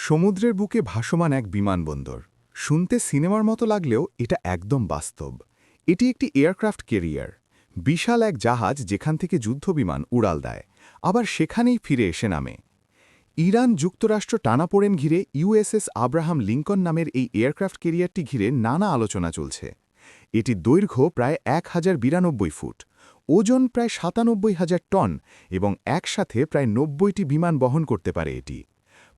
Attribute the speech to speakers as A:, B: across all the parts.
A: সমুদ্রের বুকে ভাসমান এক বিমানবন্দর। শুনতে সিনেমার মতো লাগলেও এটা একদম বাস্তব। এটি একটি এয়ারক্রাফট ক্যারিয়ার, বিশাল এক জাহাজ যেখান থেকে যুদ্ধবিমান উড়াল দেয়, আবার সেখানেই ফিরে এসে নামে। ইরান যুক্তরাষ্ট্র টানাপোড়েন ঘিরে ইউএসএস আব্রাহাম লিঙ্কন নামের এই এয়ারক্রাফট ক্যারিয়ারটি ঘিরে নানা আলোচনা চলছে। এটির দৈর্ঘ্য প্রায় 1092 ফুট, ওজন প্রায় 97,000 টন এবং একসাথে প্রায় 90টি বিমান বহন করতে পারে এটি।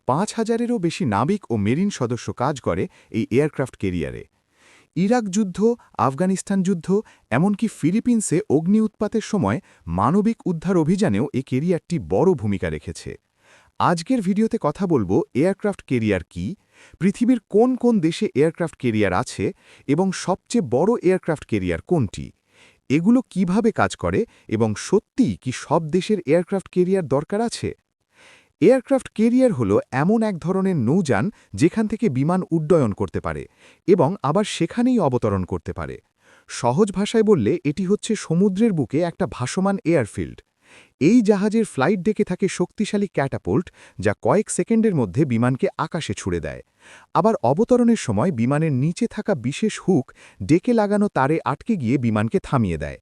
A: 5,000-এরও বেশি নাবিক ও মেরিন সদস্য কাজ করে এই এয়ারক্রাফট ক্যারিয়ারে। ইরাক যুদ্ধ, আফগানিস্তান যুদ্ধ, এমনকি ফিলিপিন্সে অগ্নি উৎপাতের সময় মানবিক উদ্ধার অভিযানেও এই ক্যারিয়ারটি বড় ভূমিকা রেখেছে। আজকের ভিডিওতে কথা বলবো এয়ারক্রাফট ক্যারিয়ার কি, পৃথিবীর কোন কোন দেশে এয়ারক্রাফট ক্যারিয়ার আছে এবং সবচেয়ে বড় এয়ারক্রাফট ক্যারিয়ার কোনটি, এগুলো কিভাবে কাজ করে এবং সত্যিই কি সব দেশের এয়ারক্রাফট ক্যারিয়ার দরকার আছে। এয়ারক্রাফট ক্যারিয়ার হল এমন এক ধরনের নৌযান যেখান থেকে বিমান উড্ডয়ন করতে পারে এবং আবার সেখানেই অবতরণ করতে পারে। সহজ ভাষায় বললে এটি হচ্ছে সমুদ্রের বুকে একটা ভাসমান এয়ারফিল্ড। এই জাহাজের ফ্লাইট ডেকে থাকে শক্তিশালী ক্যাটাপোল্ট, যা কয়েক সেকেন্ডের মধ্যে বিমানকে আকাশে ছুড়ে দেয়। আবার অবতরণের সময় বিমানের নিচে থাকা বিশেষ হুক ডেকে লাগানো তারে আটকে গিয়ে বিমানকে থামিয়ে দেয়।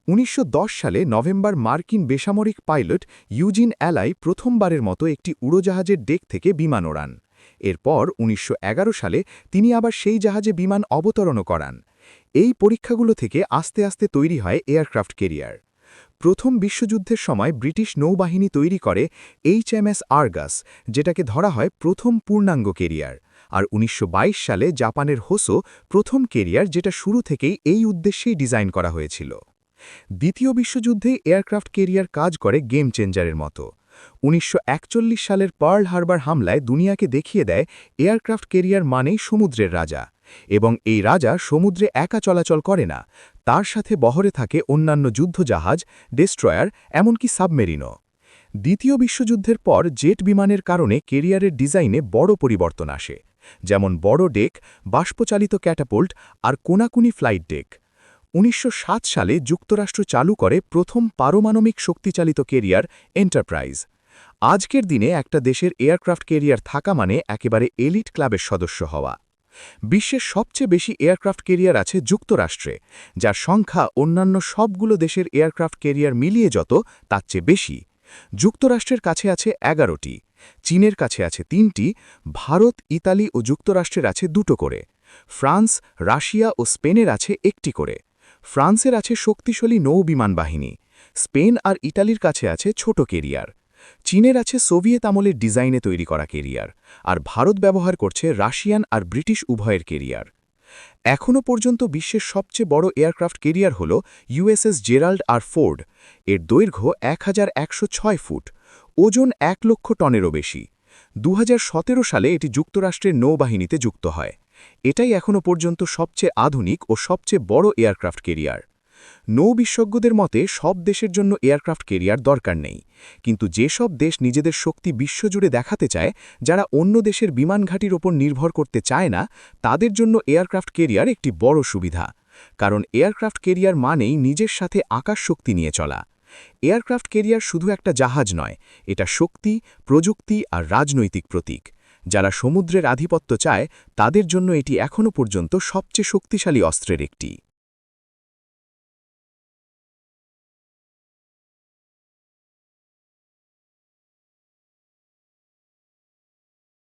A: 1910 সালে নভেম্বর মার্কিন বেসামরিক পাইলট ইউজিন অ্যালাই প্রথমবারের মতো একটি উড়োজাহাজের ডেক থেকে বিমান ওড়ান। এরপর 1911 সালে তিনি আবার সেই জাহাজে বিমান অবতরণও করান। এই পরীক্ষাগুলো থেকে আস্তে আস্তে তৈরি হয় এয়ারক্রাফট ক্যারিয়ার। প্রথম বিশ্বযুদ্ধের সময় ব্রিটিশ নৌবাহিনী তৈরি করে এইচএমএস আর্গাস, যেটাকে ধরা হয় প্রথম পূর্ণাঙ্গ ক্যারিয়ার। আর 1922 সালে জাপানের হোসো প্রথম ক্যারিয়ার, যেটা শুরু থেকেই এই উদ্দেশ্যেই ডিজাইন করা হয়েছিল। দ্বিতীয় বিশ্বযুদ্ধে এয়ারক্রাফট ক্যারিয়ার কাজ করে গেম চেঞ্জারের মতো। 1941 সালের পার্ল হারবার হামলায় দুনিয়াকে দেখিয়ে দেয় এয়ারক্রাফট ক্যারিয়ার মানেই সমুদ্রের রাজা, এবং এই রাজা সমুদ্রে একা চলাচল করে না, তার সাথে বহরে থাকে অন্যান্য যুদ্ধজাহাজ, ডেস্ট্রয়ার, এমনকি সাবমেরিনও। দ্বিতীয় বিশ্বযুদ্ধের পর জেট বিমানের কারণে ক্যারিয়ারের ডিজাইনে বড় পরিবর্তন আসে, যেমন বড় ডেক, বাষ্পচালিত ক্যাটাপোল্ট আর কোনাকুনি ফ্লাইট ডেক। 1907 সালে যুক্তরাষ্ট্র চালু করে প্রথম পারমাণবিক শক্তিচালিত ক্যারিয়ার এন্টারপ্রাইজ। আজকের দিনে একটা দেশের এয়ারক্রাফট ক্যারিয়ার থাকা মানে একেবারে এলিট ক্লাবের সদস্য হওয়া। বিশ্বের সবচেয়ে বেশি এয়ারক্রাফট ক্যারিয়ার আছে যুক্তরাষ্ট্রে, যার সংখ্যা অন্যান্য সবগুলো দেশের এয়ারক্রাফট ক্যারিয়ার মিলিয়ে যত তার চেয়ে বেশি। যুক্তরাষ্ট্রের কাছে আছে 11টি, চীনের কাছে আছে 3টি, ভারত, ইতালি ও যুক্তরাষ্ট্রের আছে 2টো করে, ফ্রান্স, রাশিয়া ও স্পেনের আছে 1টি করে। ফ্রান্সের আছে শক্তিশালী নৌবিমান বাহিনী, স্পেন আর ইটালির কাছে আছে ছোট ক্যারিয়ার, চীনের আছে সোভিয়েত আমলের ডিজাইনে তৈরি করা ক্যারিয়ার, আর ভারত ব্যবহার করছে রাশিয়ান আর ব্রিটিশ উভয়ের ক্যারিয়ার। এখনও পর্যন্ত বিশ্বের সবচেয়ে বড় এয়ারক্রাফট ক্যারিয়ার হল ইউএসএস জেরাল্ড আর ফোর্ড। এর দৈর্ঘ্য 1106 ফুট, ওজন 1 লক্ষ টনেরও বেশি। 2017 সালে এটি যুক্তরাষ্ট্রের নৌবাহিনীতে যুক্ত হয়। এটাই এখনও পর্যন্ত সবচেয়ে আধুনিক ও সবচেয়ে বড় এয়ারক্রাফট ক্যারিয়ার। নৌ বিশেষজ্ঞদের মতে সব দেশের জন্য এয়ারক্রাফট ক্যারিয়ার দরকার নেই, কিন্তু যেসব দেশ নিজেদের শক্তি বিশ্বজুড়ে দেখাতে চায়, যারা অন্য দেশের বিমান ঘাঁটির ওপর নির্ভর করতে চায় না, তাদের জন্য এয়ারক্রাফট ক্যারিয়ার একটি বড় সুবিধা। কারণ এয়ারক্রাফট ক্যারিয়ার মানেই নিজের সাথে আকাশ শক্তি নিয়ে চলা। এয়ারক্রাফট ক্যারিয়ার শুধু একটা জাহাজ নয়, এটা শক্তি, প্রযুক্তি আর রাজনৈতিক প্রতীক। যারা সমুদ্রের আধিপত্য চায়, তাদের জন্য এটি এখনও পর্যন্ত সবচেয়ে শক্তিশালী অস্ত্রের একটি।